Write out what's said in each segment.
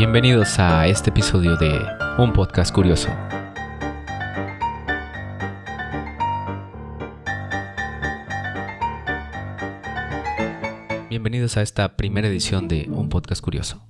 Bienvenidos a este episodio de Un Podcast Curioso. Bienvenidos a esta primera edición de Un Podcast Curioso.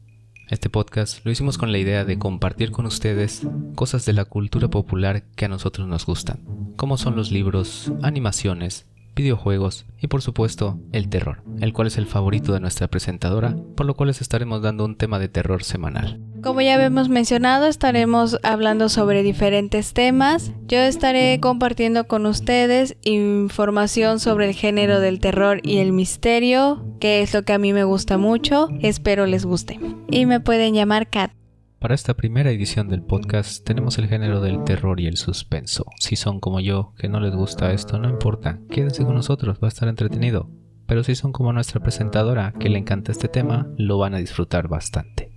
Este podcast lo hicimos con la idea de compartir con ustedes cosas de la cultura popular que a nosotros nos gustan, como son los libros, animaciones, videojuegos y por supuesto el terror, el cual es el favorito de nuestra presentadora, por lo cual les estaremos dando un tema de terror semanal. Como ya habíamos mencionado, estaremos hablando sobre diferentes temas. Yo estaré compartiendo con ustedes información sobre el género del terror y el misterio, que es lo que a mí me gusta mucho. Espero les guste. Y me pueden llamar Kat. Para esta primera edición del podcast tenemos el género del terror y el suspenso. Si son como yo, que no les gusta esto, no importa, quédense con nosotros, va a estar entretenido. Pero si son como nuestra presentadora, que le encanta este tema, lo van a disfrutar bastante.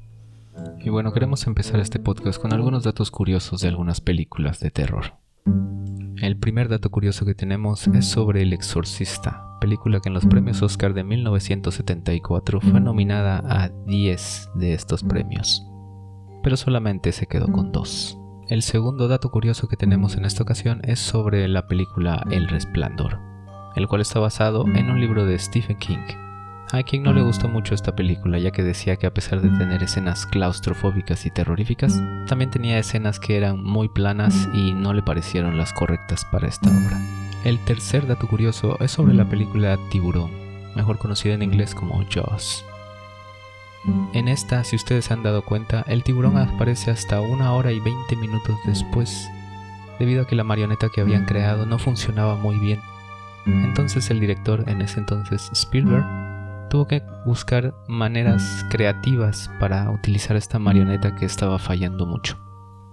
Y bueno, queremos empezar este podcast con algunos datos curiosos de algunas películas de terror. El primer dato curioso que tenemos es sobre El Exorcista, película que en los premios Oscar de 1974 fue nominada a 10 de estos premios, pero solamente se quedó con 2. El segundo dato curioso que tenemos en esta ocasión es sobre la película El Resplandor, el cual está basado en un libro de Stephen King. A quien no le gustó mucho esta película, ya que decía que a pesar de tener escenas claustrofóbicas y terroríficas, también tenía escenas que eran muy planas y no le parecieron las correctas para esta obra. El tercer dato curioso es sobre la película Tiburón, mejor conocida en inglés como Jaws. En esta, si ustedes se han dado cuenta, el tiburón aparece hasta 1 hora y 20 minutos después, debido a que la marioneta que habían creado no funcionaba muy bien. Entonces el director, en ese entonces Spielberg, tuvo que buscar maneras creativas para utilizar esta marioneta que estaba fallando mucho.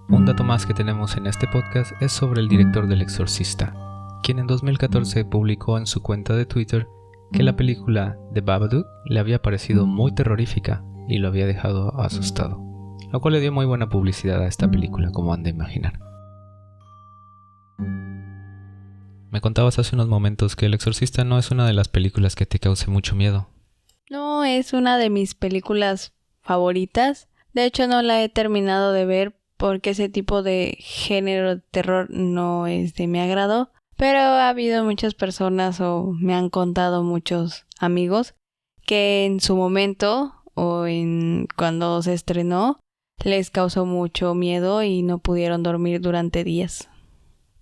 Un dato más que tenemos en este podcast es sobre el director del Exorcista, quien en 2014 publicó en su cuenta de Twitter que la película The Babadook le había parecido muy terrorífica y lo había dejado asustado, lo cual le dio muy buena publicidad a esta película, como han de imaginar. Me contabas hace unos momentos que El Exorcista no es una de las películas que te cause mucho miedo. No es una de mis películas favoritas. De hecho, no la he terminado de ver porque ese tipo de género de terror no es de mi agrado. Pero ha habido muchas personas o me han contado muchos amigos que en su momento o cuando se estrenó les causó mucho miedo y no pudieron dormir durante días.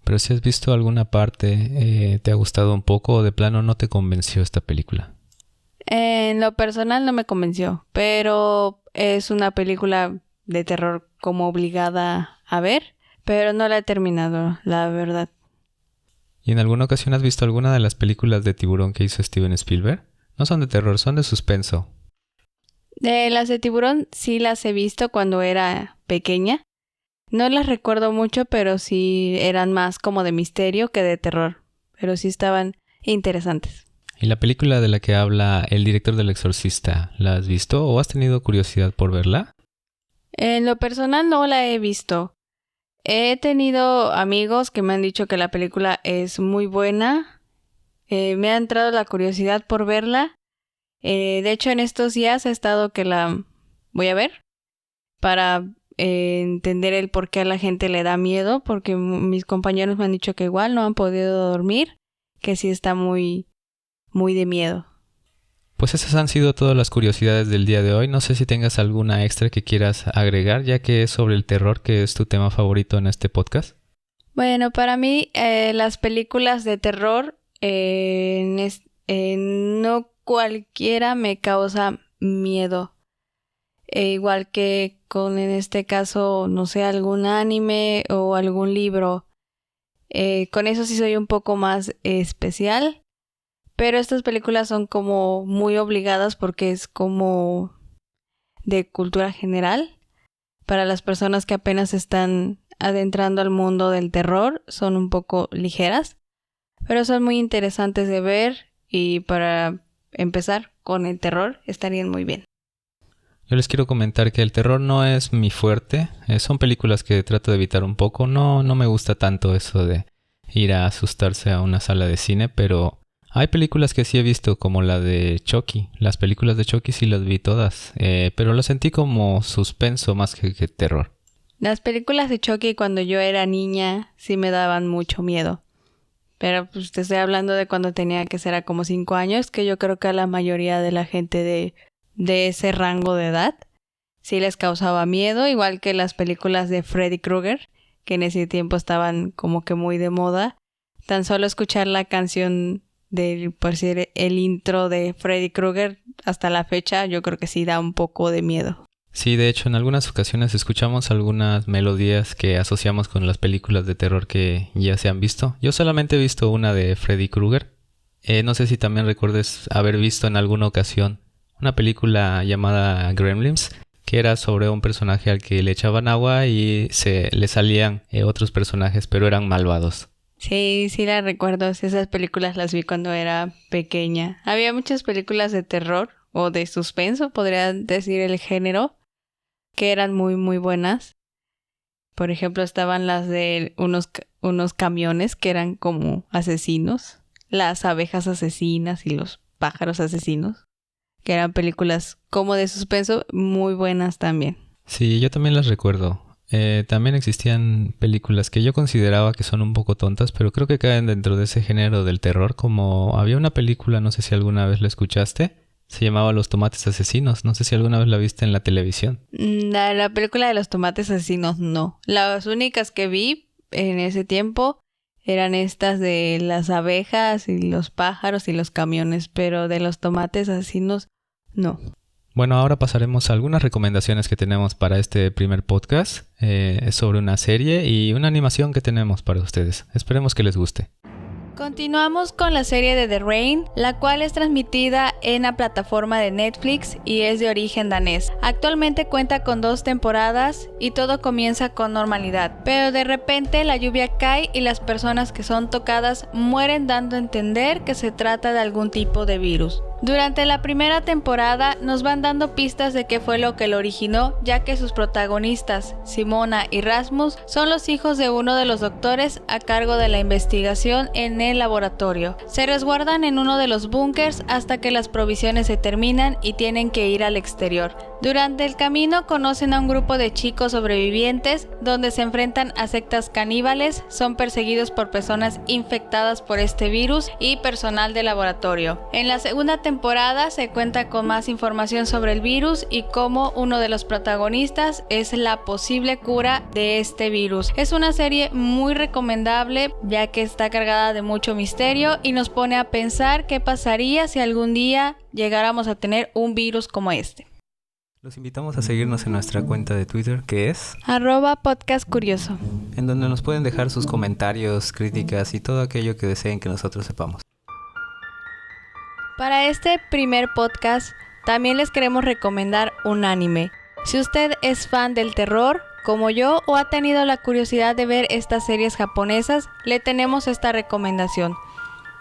Pero si has visto alguna parte, ¿te ha gustado un poco o de plano no te convenció esta película? En lo personal no me convenció, pero es una película de terror como obligada a ver, pero no la he terminado, la verdad. ¿Y en alguna ocasión has visto alguna de las películas de tiburón que hizo Steven Spielberg? No son de terror, son de suspenso. Las de tiburón sí las he visto cuando era pequeña. No las recuerdo mucho, pero sí eran más como de misterio que de terror, pero sí estaban interesantes. ¿Y la película de la que habla el director del Exorcista, la has visto o has tenido curiosidad por verla? En lo personal no la he visto. He tenido amigos que me han dicho que la película es muy buena. Me ha entrado la curiosidad por verla. De hecho, en estos días he estado que la voy a ver para entender el por qué a la gente le da miedo, porque mis compañeros me han dicho que igual no han podido dormir, que sí está muy de miedo. Pues esas han sido todas las curiosidades del día de hoy. No sé si tengas alguna extra que quieras agregar, ya que es sobre el terror, que es tu tema favorito en este podcast. Bueno, para mí las películas de terror no cualquiera me causa miedo. Igual que con, en este caso, no sé, algún anime o algún libro. Con eso sí soy un poco más especial. Pero estas películas son como muy obligadas porque es como de cultura general. Para las personas que apenas están adentrando al mundo del terror, son un poco ligeras. Pero son muy interesantes de ver y para empezar con el terror estarían muy bien. Yo les quiero comentar que el terror no es mi fuerte. Son películas que trato de evitar un poco. No me gusta tanto eso de ir a asustarse a una sala de cine, pero Hay películas que sí he visto, como la de Chucky. Las películas de Chucky sí las vi todas, pero lo sentí como suspenso más que terror. Las películas de Chucky cuando yo era niña sí me daban mucho miedo. Pero pues te estoy hablando de cuando tenía que ser como 5 años, que yo creo que a la mayoría de la gente de ese rango de edad sí les causaba miedo, igual que las películas de Freddy Krueger, que en ese tiempo estaban como que muy de moda. Tan solo escuchar la canción por decir, el intro de Freddy Krueger hasta la fecha, yo creo que sí da un poco de miedo. Sí, de hecho, en algunas ocasiones escuchamos algunas melodías que asociamos con las películas de terror que ya se han visto. Yo solamente he visto una de Freddy Krueger. No sé si también recuerdes haber visto en alguna ocasión una película llamada Gremlins, que era sobre un personaje al que le echaban agua y le salían otros personajes, pero eran malvados. Sí, sí las recuerdo. Esas películas las vi cuando era pequeña. Había muchas películas de terror o de suspenso, podría decir el género, que eran muy, muy buenas. Por ejemplo, estaban las de unos camiones que eran como asesinos, las abejas asesinas y los pájaros asesinos, que eran películas como de suspenso muy buenas también. Sí, yo también las recuerdo. También existían películas que yo consideraba que son un poco tontas, pero creo que caen dentro de ese género del terror, como había una película, no sé si alguna vez la escuchaste, se llamaba Los Tomates Asesinos, no sé si alguna vez la viste en la televisión. La película de los tomates asesinos, no. Las únicas que vi en ese tiempo eran estas de las abejas y los pájaros y los camiones, pero de los tomates asesinos, no. Bueno, ahora pasaremos a algunas recomendaciones que tenemos para este primer podcast. Es sobre una serie y una animación que tenemos para ustedes. Esperemos que les guste. Continuamos con la serie de The Rain, la cual es transmitida en la plataforma de Netflix y es de origen danés. Actualmente cuenta con 2 temporadas y todo comienza con normalidad, pero de repente la lluvia cae y las personas que son tocadas mueren, dando a entender que se trata de algún tipo de virus. Durante la primera temporada nos van dando pistas de qué fue lo que lo originó, ya que sus protagonistas, Simona y Rasmus, son los hijos de uno de los doctores a cargo de la investigación en el laboratorio. Se resguardan en uno de los búnkers hasta que las provisiones se terminan y tienen que ir al exterior. Durante el camino conocen a un grupo de chicos sobrevivientes donde se enfrentan a sectas caníbales, son perseguidos por personas infectadas por este virus y personal de laboratorio. En la segunda temporada se cuenta con más información sobre el virus y cómo uno de los protagonistas es la posible cura de este virus. Es una serie muy recomendable ya que está cargada de mucho misterio y nos pone a pensar qué pasaría si algún día llegáramos a tener un virus como este. Los invitamos a seguirnos en nuestra cuenta de Twitter, que es @podcastcurioso, en donde nos pueden dejar sus comentarios, críticas y todo aquello que deseen que nosotros sepamos. Para este primer podcast también les queremos recomendar un anime. Si usted es fan del terror, como yo, o ha tenido la curiosidad de ver estas series japonesas, le tenemos esta recomendación.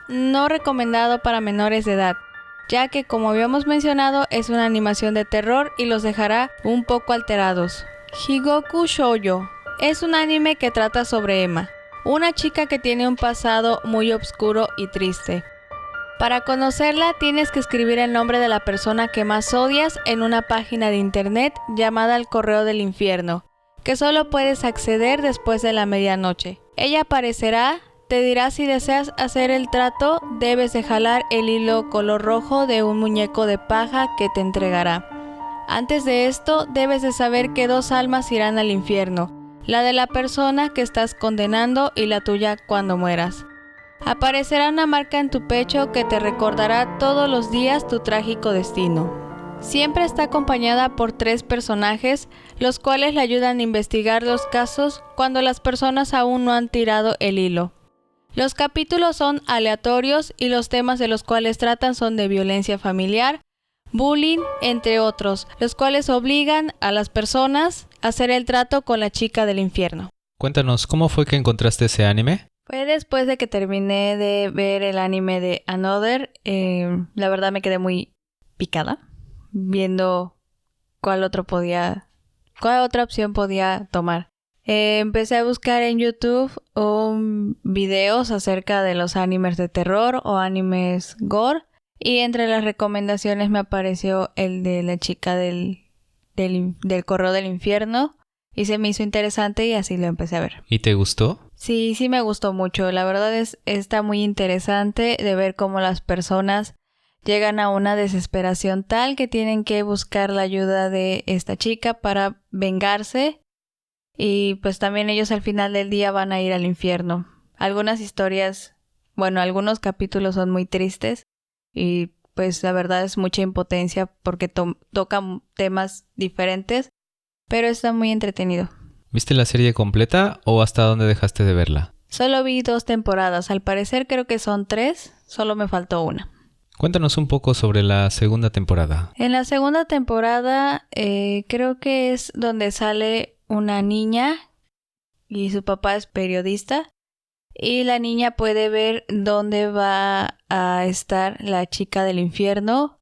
No recomendado para menores de edad, ya que como habíamos mencionado es una animación de terror y los dejará un poco alterados. Higoku Shoujo es un anime que trata sobre Emma, una chica que tiene un pasado muy oscuro y triste. Para conocerla tienes que escribir el nombre de la persona que más odias en una página de internet llamada el Correo del Infierno, que solo puedes acceder después de la medianoche. Ella aparecerá, te dirá si deseas hacer el trato, debes de jalar el hilo color rojo de un muñeco de paja que te entregará. Antes de esto, debes de saber que 2 almas irán al infierno, la de la persona que estás condenando y la tuya cuando mueras. Aparecerá una marca en tu pecho que te recordará todos los días tu trágico destino. Siempre está acompañada por 3 personajes, los cuales le ayudan a investigar los casos cuando las personas aún no han tirado el hilo. Los capítulos son aleatorios y los temas de los cuales tratan son de violencia familiar, bullying, entre otros, los cuales obligan a las personas a hacer el trato con la chica del infierno. Cuéntanos, ¿cómo fue que encontraste ese anime? Fue después de que terminé de ver el anime de Another, la verdad me quedé muy picada, viendo cuál otra opción podía tomar. Empecé a buscar en YouTube videos acerca de los animes de terror o animes gore. Y entre las recomendaciones me apareció el de la chica del correo del infierno. Y se me hizo interesante y así lo empecé a ver. ¿Y te gustó? Sí, sí me gustó mucho. La verdad está muy interesante de ver cómo las personas llegan a una desesperación tal que tienen que buscar la ayuda de esta chica para vengarse. Y pues también ellos al final del día van a ir al infierno. Algunas historias, algunos capítulos son muy tristes. Y pues la verdad es mucha impotencia porque tocan temas diferentes. Pero está muy entretenido. ¿Viste la serie completa o hasta dónde dejaste de verla? Solo vi 2 temporadas. Al parecer creo que son 3. Solo me faltó una. Cuéntanos un poco sobre la segunda temporada. En la segunda temporada creo que es donde sale una niña y su papá es periodista. Y la niña puede ver dónde va a estar la chica del infierno.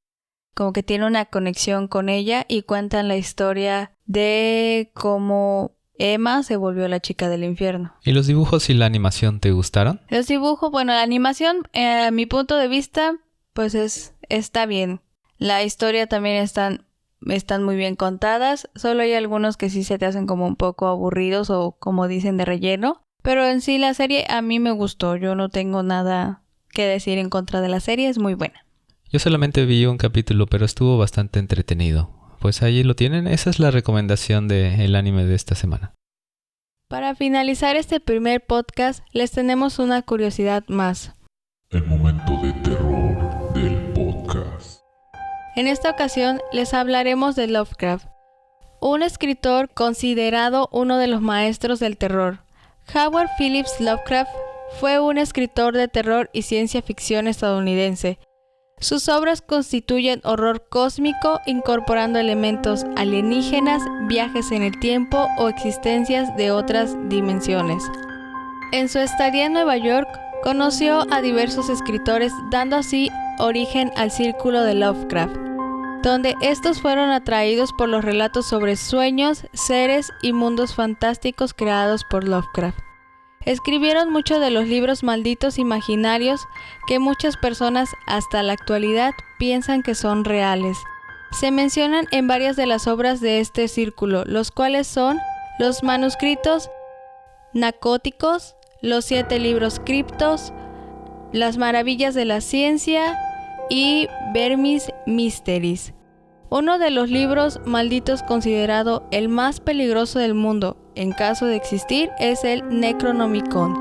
Como que tiene una conexión con ella y cuentan la historia de cómo Emma se volvió la chica del infierno. ¿Y los dibujos y la animación te gustaron? Los dibujos, la animación, a mi punto de vista, pues está bien. La historia también están muy bien contadas. Solo hay algunos que sí se te hacen como un poco aburridos o como dicen de relleno. Pero en sí la serie a mí me gustó. Yo no tengo nada que decir en contra de la serie. Es muy buena. Yo solamente vi un capítulo, pero estuvo bastante entretenido. Pues ahí lo tienen. Esa es la recomendación del anime de esta semana. Para finalizar este primer podcast, les tenemos una curiosidad más. El momento de terror del podcast. En esta ocasión les hablaremos de Lovecraft, un escritor considerado uno de los maestros del terror. Howard Phillips Lovecraft fue un escritor de terror y ciencia ficción estadounidense. Sus obras constituyen horror cósmico, incorporando elementos alienígenas, viajes en el tiempo o existencias de otras dimensiones. En su estadía en Nueva York, conoció a diversos escritores, dando así origen al círculo de Lovecraft, donde estos fueron atraídos por los relatos sobre sueños, seres y mundos fantásticos creados por Lovecraft. Escribieron muchos de los libros malditos imaginarios que muchas personas hasta la actualidad piensan que son reales. Se mencionan en varias de las obras de este círculo, los cuales son los manuscritos Narcóticos, los 7 libros criptos, Las maravillas de la ciencia y Vermis Mysteries. Uno de los libros malditos considerado el más peligroso del mundo, en caso de existir, es el Necronomicon.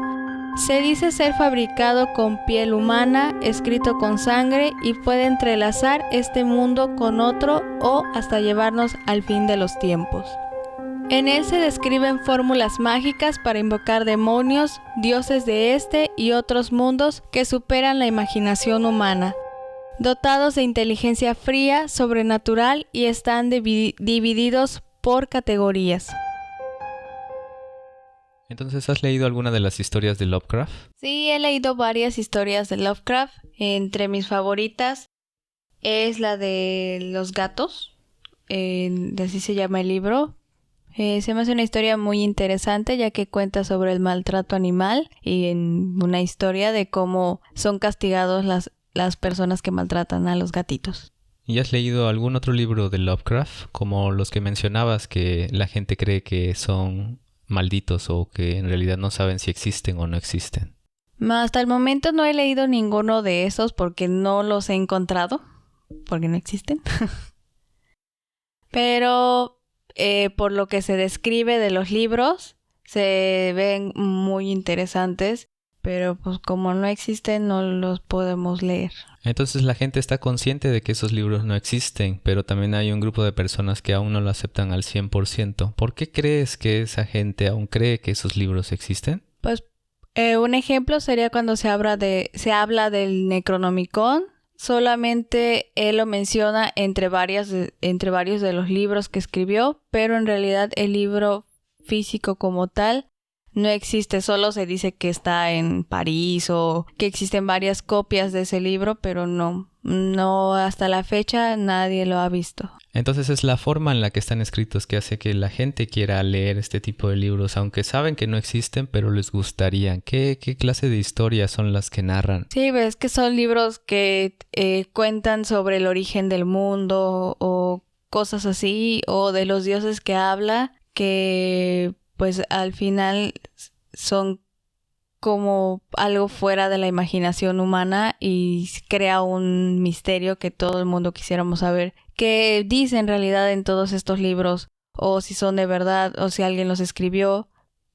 Se dice ser fabricado con piel humana, escrito con sangre y puede entrelazar este mundo con otro o hasta llevarnos al fin de los tiempos. En él se describen fórmulas mágicas para invocar demonios, dioses de este y otros mundos que superan la imaginación humana, dotados de inteligencia fría, sobrenatural y están divididos por categorías. Entonces, ¿has leído alguna de las historias de Lovecraft? Sí, he leído varias historias de Lovecraft. Entre mis favoritas es la de los gatos. Así se llama el libro. Se me hace una historia muy interesante ya que cuenta sobre el maltrato animal y en una historia de cómo son castigados las personas que maltratan a los gatitos. ¿Y has leído algún otro libro de Lovecraft? Como los que mencionabas que la gente cree que son malditos o que en realidad no saben si existen o no existen. Hasta el momento no he leído ninguno de esos porque no los he encontrado, porque no existen. Pero por lo que se describe de los libros, se ven muy interesantes, pero pues como no existen no los podemos leer. Entonces la gente está consciente de que esos libros no existen, pero también hay un grupo de personas que aún no lo aceptan al 100%. ¿Por qué crees que esa gente aún cree que esos libros existen? Pues un ejemplo sería cuando se habla del Necronomicon. Solamente él lo menciona entre varios de los libros que escribió, pero en realidad el libro físico como tal no existe, solo se dice que está en París o que existen varias copias de ese libro, pero no hasta la fecha nadie lo ha visto. Entonces es la forma en la que están escritos que hace que la gente quiera leer este tipo de libros, aunque saben que no existen, pero les gustaría. ¿Qué clase de historias son las que narran? Sí, ves que son libros que cuentan sobre el origen del mundo o cosas así, o de los dioses que habla, que pues al final son como algo fuera de la imaginación humana y crea un misterio que todo el mundo quisiéramos saber qué dice en realidad en todos estos libros, o si son de verdad, o si alguien los escribió,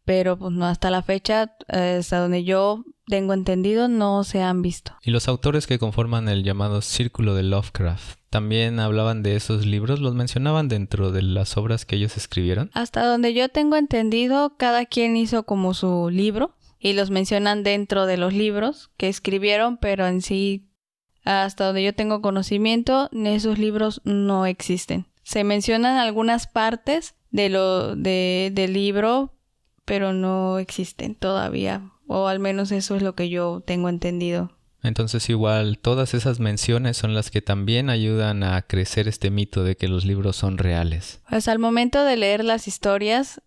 pero pues no, hasta la fecha, hasta donde yo tengo entendido, no se han visto. Y los autores que conforman el llamado Círculo de Lovecraft, ¿también hablaban de esos libros? ¿Los mencionaban dentro de las obras que ellos escribieron? Hasta donde yo tengo entendido, cada quien hizo como su libro, y los mencionan dentro de los libros que escribieron, pero en sí, hasta donde yo tengo conocimiento, esos libros no existen. Se mencionan algunas partes del libro, pero no existen todavía, o al menos eso es lo que yo tengo entendido. Entonces igual todas esas menciones son las que también ayudan a crecer este mito de que los libros son reales. Pues al momento de leer las historias,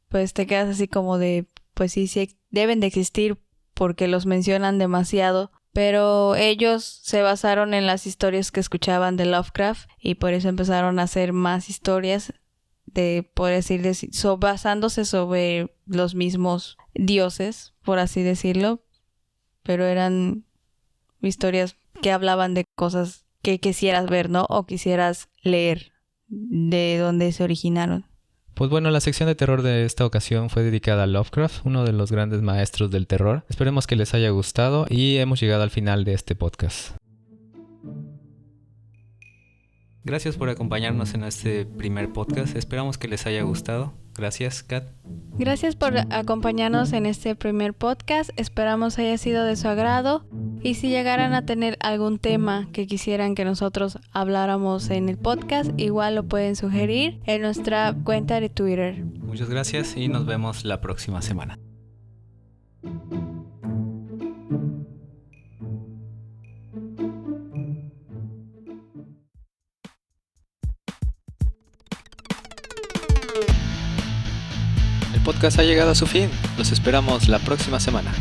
pues te quedas así como de, pues sí deben de existir porque los mencionan demasiado, pero ellos se basaron en las historias que escuchaban de Lovecraft y por eso empezaron a hacer más historias basándose sobre los mismos dioses, por así decirlo, pero eran historias que hablaban de cosas que quisieras ver, ¿no? O quisieras leer de dónde se originaron. Pues bueno, la sección de terror de esta ocasión fue dedicada a Lovecraft, uno de los grandes maestros del terror. Esperemos que les haya gustado y hemos llegado al final de este podcast. Gracias por acompañarnos en este primer podcast. Esperamos que les haya gustado. Gracias, Kat. Gracias por acompañarnos en este primer podcast. Esperamos haya sido de su agrado. Y si llegaran a tener algún tema que quisieran que nosotros habláramos en el podcast, igual lo pueden sugerir en nuestra cuenta de Twitter. Muchas gracias y nos vemos la próxima semana. El podcast ha llegado a su fin. Los esperamos la próxima semana.